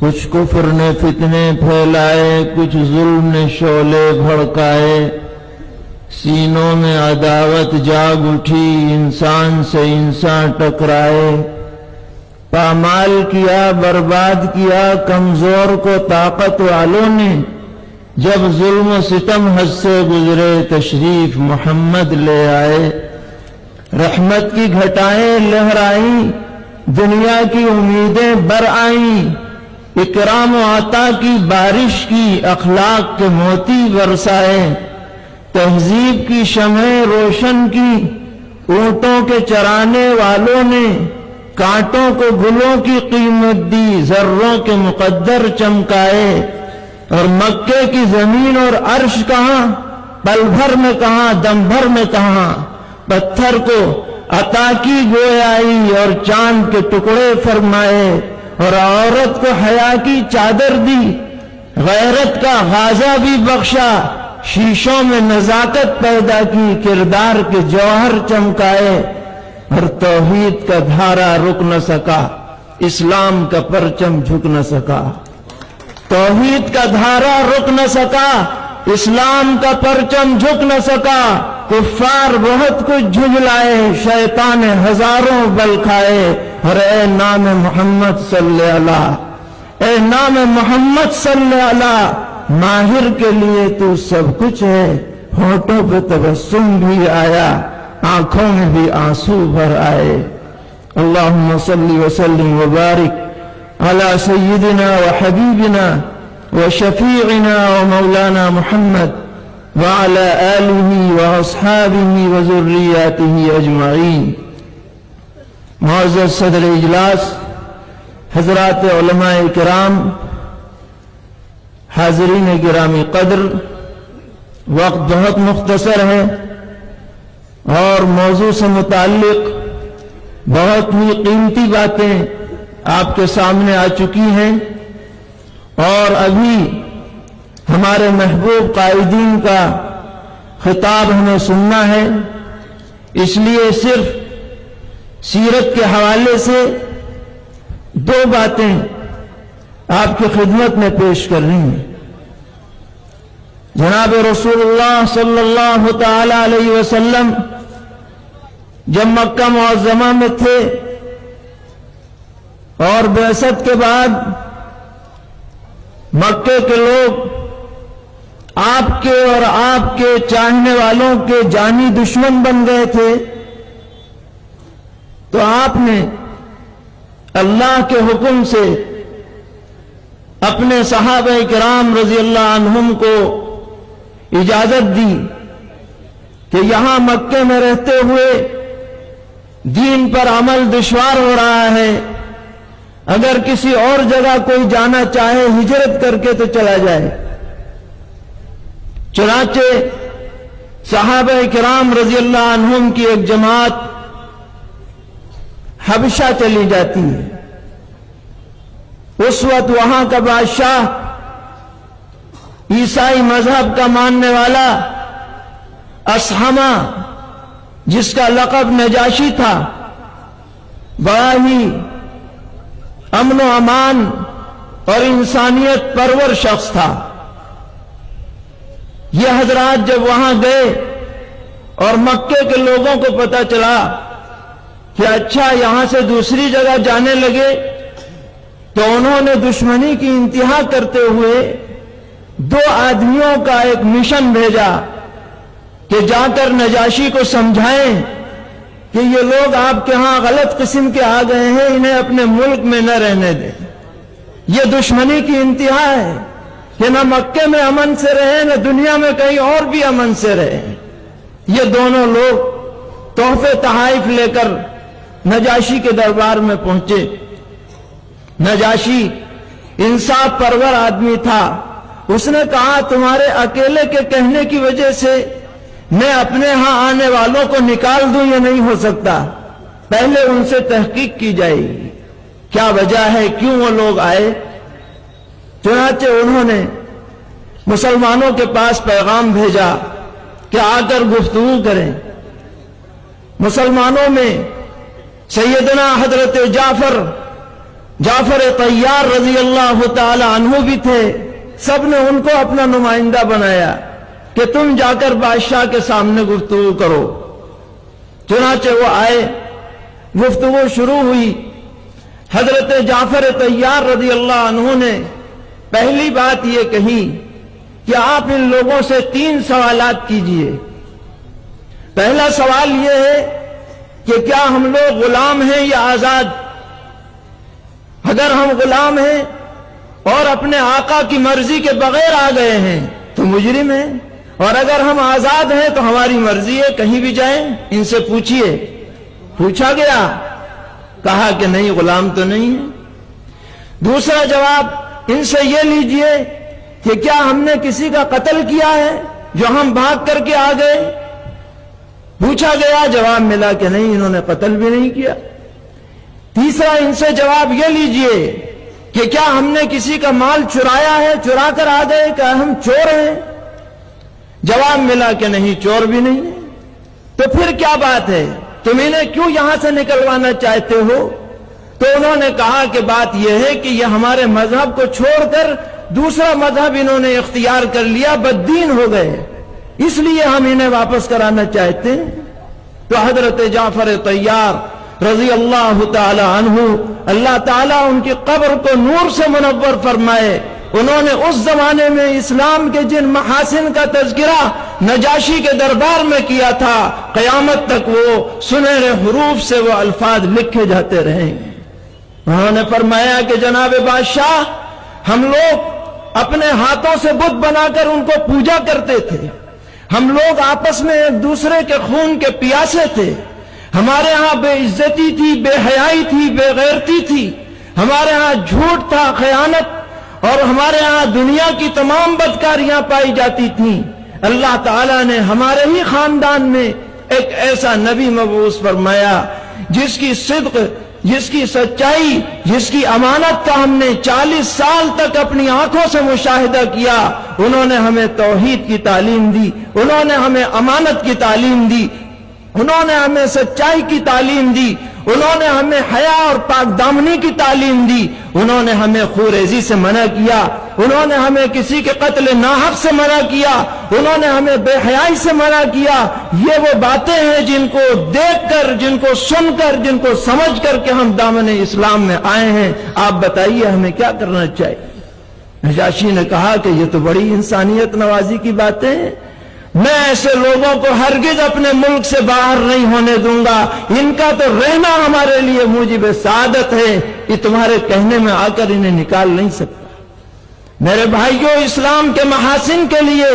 کچھ کفر نے فتنے پھیلائے، کچھ ظلم نے شعلے بھڑکائے، سینوں میں عداوت جاگ اٹھی، انسان سے انسان ٹکرائے، پامال کیا، برباد کیا کمزور کو طاقت والوں نے۔ جب ظلم و ستم حد سے گزرے تشریف محمد لے آئے، رحمت کی گھٹائیں لہرائیں، دنیا کی امیدیں برآئیں، اکرام و عطا کی بارش کی، اخلاق کے موتی برسائے، تہذیب کی شمعیں روشن کی، اونٹوں کے چرانے والوں نے کانٹوں کو گلوں کی قیمت دی، ذروں کے مقدر چمکائے، اور مکے کی زمین اور عرش کہاں، پل بھر میں کہاں، دم بھر میں کہاں، پتھر کو عطا کی گویائی اور چاند کے ٹکڑے فرمائے، اور عورت کو حیا کی چادر دی، غیرت کا غازہ بھی بخشا، شیشوں میں نزاکت پیدا کی، کردار کے جوہر چمکائے، اور توحید کا دھارا رک نہ سکا، اسلام کا پرچم جھک نہ سکا۔ توحید کا دھارا رک نہ سکا، اسلام کا پرچم جھک نہ سکا، کفار بہت کچھ جھجلائے، شیطان ہزاروں بل کھائے، اور اے نام محمد صلی اللہ، اے نام محمد صلی اللہ، ماہر کے لیے تو سب کچھ ہے، ہونٹوں پہ تبسم بھی آیا، آنکھوں میں بھی آنسو بھر آئے۔ اللہم صلی وسلم وبارک على سيدنا وحبيبنا وشفيعنا ومولانا محمد وعلى آله وأصحابه وذرياته أجمعين۔ معزز صدر اجلاس، حضرات علماء کرام، حاضرین گرامی قدر، وقت بہت مختصر ہے اور موضوع سے متعلق بہت ہی قیمتی باتیں آپ کے سامنے آ چکی ہیں، اور ابھی ہمارے محبوب قائدین کا خطاب ہمیں سننا ہے، اس لیے صرف سیرت کے حوالے سے دو باتیں آپ کی خدمت میں پیش کرنی ہیں۔ جناب رسول اللہ صلی اللہ تعالی علیہ وسلم جب مکہ معظمہ میں تھے اور بعثت کے بعد مکے کے لوگ آپ کے اور آپ کے چاہنے والوں کے جانی دشمن بن گئے تھے، تو آپ نے اللہ کے حکم سے اپنے صحابہ کرام رضی اللہ عنہم کو اجازت دی کہ یہاں مکے میں رہتے ہوئے دین پر عمل دشوار ہو رہا ہے، اگر کسی اور جگہ کوئی جانا چاہے ہجرت کر کے تو چلا جائے۔ چنانچہ صحابہ کرام رضی اللہ عنہم کی ایک جماعت حبشہ چلی جاتی ہے۔ اس وقت وہاں کا بادشاہ عیسائی مذہب کا ماننے والا اسحمہ، جس کا لقب نجاشی تھا، بڑا ہی امن و امان اور انسانیت پرور شخص تھا۔ یہ حضرات جب وہاں گئے اور مکے کے لوگوں کو پتہ چلا کہ اچھا یہاں سے دوسری جگہ جانے لگے، تو انہوں نے دشمنی کی انتہا کرتے ہوئے دو آدمیوں کا ایک مشن بھیجا کہ جا کر نجاشی کو سمجھائیں کہ یہ لوگ آپ کے ہاں غلط قسم کے آ گئے ہیں، انہیں اپنے ملک میں نہ رہنے دیں۔ یہ دشمنی کی انتہا ہے کہ نہ مکے میں امن سے رہے، نہ دنیا میں کہیں اور بھی امن سے رہے۔ یہ دونوں لوگ تحفے تحائف لے کر نجاشی کے دربار میں پہنچے۔ نجاشی انصاف پرور آدمی تھا، اس نے کہا تمہارے اکیلے کے کہنے کی وجہ سے میں اپنے ہاں آنے والوں کو نکال دوں، یہ نہیں ہو سکتا، پہلے ان سے تحقیق کی جائے گی، کیا وجہ ہے کیوں وہ لوگ آئے۔ چنانچہ انہوں نے مسلمانوں کے پاس پیغام بھیجا کہ آ کر گفتگو کریں۔ مسلمانوں میں سیدنا حضرت جعفر جعفر طیار رضی اللہ تعالی عنہ بھی تھے. سب نے ان کو اپنا نمائندہ بنایا کہ تم جا کر بادشاہ کے سامنے گفتگو کرو. چنانچہ وہ آئے, گفتگو شروع ہوئی. حضرت جعفر طیار رضی اللہ عنہ نے پہلی بات یہ کہی کہ آپ ان لوگوں سے 3 سوالات کیجئے. پہلا سوال یہ ہے کہ کیا ہم لوگ غلام ہیں یا آزاد؟ اگر ہم غلام ہیں اور اپنے آقا کی مرضی کے بغیر آ گئے ہیں تو مجرم ہیں, اور اگر ہم آزاد ہیں تو ہماری مرضی ہے, کہیں بھی جائیں. ان سے پوچھئے. پوچھا گیا, کہا کہ نہیں, غلام تو نہیں ہے. دوسرا جواب ان سے یہ لیجئے کہ کیا ہم نے کسی کا قتل کیا ہے جو ہم بھاگ کر کے آ گئے؟ پوچھا گیا, جواب ملا کہ نہیں, انہوں نے قتل بھی نہیں کیا. تیسرا ان سے جواب یہ لیجئے کہ کیا ہم نے کسی کا مال چرایا ہے, چرا کر آ گئے, کہ ہم چور ہیں؟ جواب ملا کہ نہیں, چور بھی نہیں. تو پھر کیا بات ہے, تم انہیں کیوں یہاں سے نکلوانا چاہتے ہو؟ تو انہوں نے کہا کہ بات یہ ہے کہ یہ ہمارے مذہب کو چھوڑ کر دوسرا مذہب انہوں نے اختیار کر لیا, بددین ہو گئے, اس لیے ہم انہیں واپس کرانا چاہتے ہیں. تو حضرت جعفر طیار رضی اللہ تعالی عنہ, اللہ تعالیٰ ان کی قبر کو نور سے منور فرمائے, انہوں نے اس زمانے میں اسلام کے جن محاسن کا تذکرہ نجاشی کے دربار میں کیا تھا, قیامت تک وہ سنہرے حروف سے وہ الفاظ لکھے جاتے رہیں گے. انہوں نے فرمایا کہ جناب بادشاہ, ہم لوگ اپنے ہاتھوں سے بت بنا کر ان کو پوجا کرتے تھے, ہم لوگ آپس میں ایک دوسرے کے خون کے پیاسے تھے, ہمارے ہاں بے عزتی تھی, بے حیائی تھی, بے غیرتی تھی, ہمارے ہاں جھوٹ تھا, خیانت, اور ہمارے ہاں دنیا کی تمام بدکاریاں پائی جاتی تھیں. اللہ تعالیٰ نے ہمارے ہی خاندان میں ایک ایسا نبی مبعوث فرمایا جس کی صدق, جس کی سچائی, جس کی امانت کا ہم نے 40 سال تک اپنی آنکھوں سے مشاہدہ کیا. انہوں نے ہمیں توحید کی تعلیم دی, انہوں نے ہمیں امانت کی تعلیم دی, انہوں نے ہمیں سچائی کی تعلیم دی, انہوں نے ہمیں حیا اور پاک دامنی کی تعلیم دی, انہوں نے ہمیں خوریزی سے منع کیا, انہوں نے ہمیں کسی کے قتل ناحق سے منع کیا, انہوں نے ہمیں بے حیائی سے منع کیا. یہ وہ باتیں ہیں جن کو دیکھ کر, جن کو سن کر, جن کو سمجھ کر کہ ہم دامن اسلام میں آئے ہیں. آپ بتائیے ہمیں کیا کرنا چاہیے؟ نجاشی نے کہا کہ یہ تو بڑی انسانیت نوازی کی باتیں ہیں, میں ایسے لوگوں کو ہرگز اپنے ملک سے باہر نہیں ہونے دوں گا, ان کا تو رہنا ہمارے لیے موجب سعادت ہے, یہ تمہارے کہنے میں آ کر انہیں نکال نہیں سکتا. میرے بھائیوں, اسلام کے محاسن کے لیے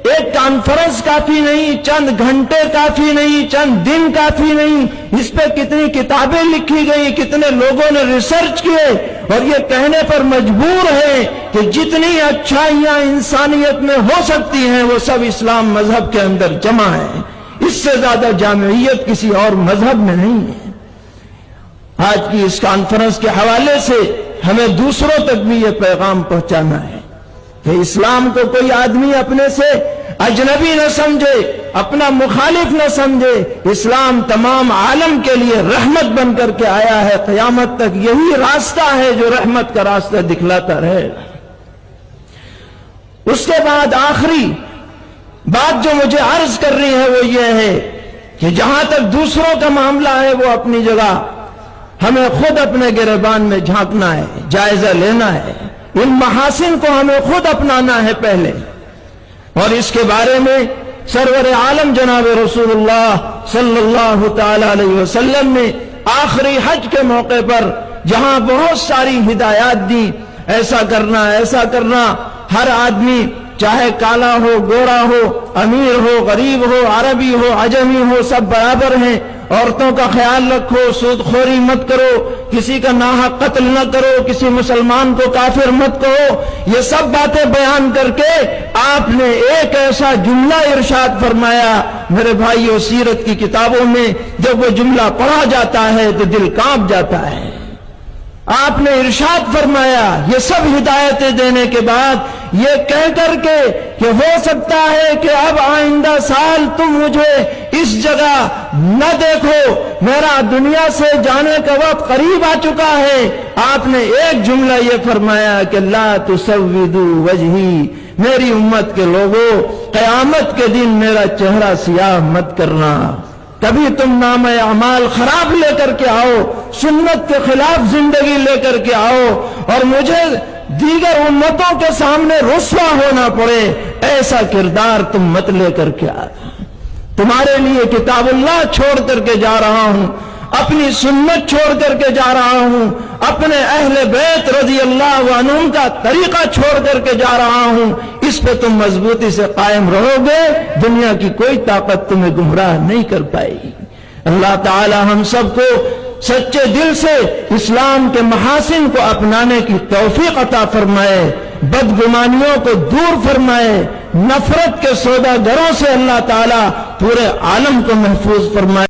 ایک کانفرنس کافی نہیں, چند گھنٹے کافی نہیں, چند دن کافی نہیں, اس پہ کتنی کتابیں لکھی گئی, کتنے لوگوں نے ریسرچ کیے, اور یہ کہنے پر مجبور ہے کہ جتنی اچھائیاں انسانیت میں ہو سکتی ہیں وہ سب اسلام مذہب کے اندر جمع ہیں. اس سے زیادہ جامعیت کسی اور مذہب میں نہیں ہے. آج کی اس کانفرنس کے حوالے سے ہمیں دوسروں تک بھی یہ پیغام پہنچانا ہے کہ اسلام کو کوئی آدمی اپنے سے اجنبی نہ سمجھے, اپنا مخالف نہ سمجھے. اسلام تمام عالم کے لیے رحمت بن کر کے آیا ہے, قیامت تک یہی راستہ ہے جو رحمت کا راستہ دکھلاتا رہے. اس کے بعد آخری بات جو مجھے عرض کر رہی ہے وہ یہ ہے کہ جہاں تک دوسروں کا معاملہ ہے وہ اپنی جگہ, ہمیں خود اپنے گریبان میں جھانکنا ہے, جائزہ لینا ہے, ان محاسن کو ہمیں خود اپنانا ہے پہلے. اور اس کے بارے میں سرور عالم جناب رسول اللہ صلی اللہ تعالی علیہ وسلم نے آخری حج کے موقع پر جہاں بہت ساری ہدایات دی, ایسا کرنا, ایسا کرنا, ہر آدمی چاہے کالا ہو, گورا ہو, امیر ہو, غریب ہو, عربی ہو, عجمی ہو, سب برابر ہیں. عورتوں کا خیال رکھو, سود خوری مت کرو, کسی کا ناحق قتل نہ کرو, کسی مسلمان کو کافر مت کہو. یہ سب باتیں بیان کر کے آپ نے ایک ایسا جملہ ارشاد فرمایا, میرے بھائیو, سیرت کی کتابوں میں جب وہ جملہ پڑھا جاتا ہے تو دل کانپ جاتا ہے. آپ نے ارشاد فرمایا, یہ سب ہدایتیں دینے کے بعد یہ کہہ کر کے کہ ہو سکتا ہے کہ اب آئندہ سال تم مجھے اس جگہ نہ دیکھو، میرا دنیا سے جانے کا وقت قریب آ چکا ہے، آپ نے ایک جملہ یہ فرمایا کہ لا تسودوا وجہی، میری امت کے لوگوں قیامت کے دن میرا چہرہ سیاہ مت کرنا۔ کبھی تم نام اعمال خراب لے کر کے آؤ، سنت کے خلاف زندگی لے کر کے آؤ اور مجھے دیگر امتوں کے سامنے رسوا ہونا پڑے، ایسا کردار تم مت لے کر کے آ۔ تمہارے لیے کتاب اللہ چھوڑ کر کے جا رہا ہوں، اپنی سنت چھوڑ کر کے جا رہا ہوں، اپنے اہل بیت رضی اللہ عنہم کا طریقہ چھوڑ کر کے جا رہا ہوں، اس پہ تم مضبوطی سے قائم رہو گے، دنیا کی کوئی طاقت تمہیں گمراہ نہیں کر پائے گی۔ اللہ تعالی ہم سب کو سچے دل سے اسلام کے محاسن کو اپنانے کی توفیق عطا فرمائے، بدگمانیوں کو دور فرمائے، نفرت کے سوداگروں سے اللہ تعالی پورے عالم کو محفوظ فرمائے۔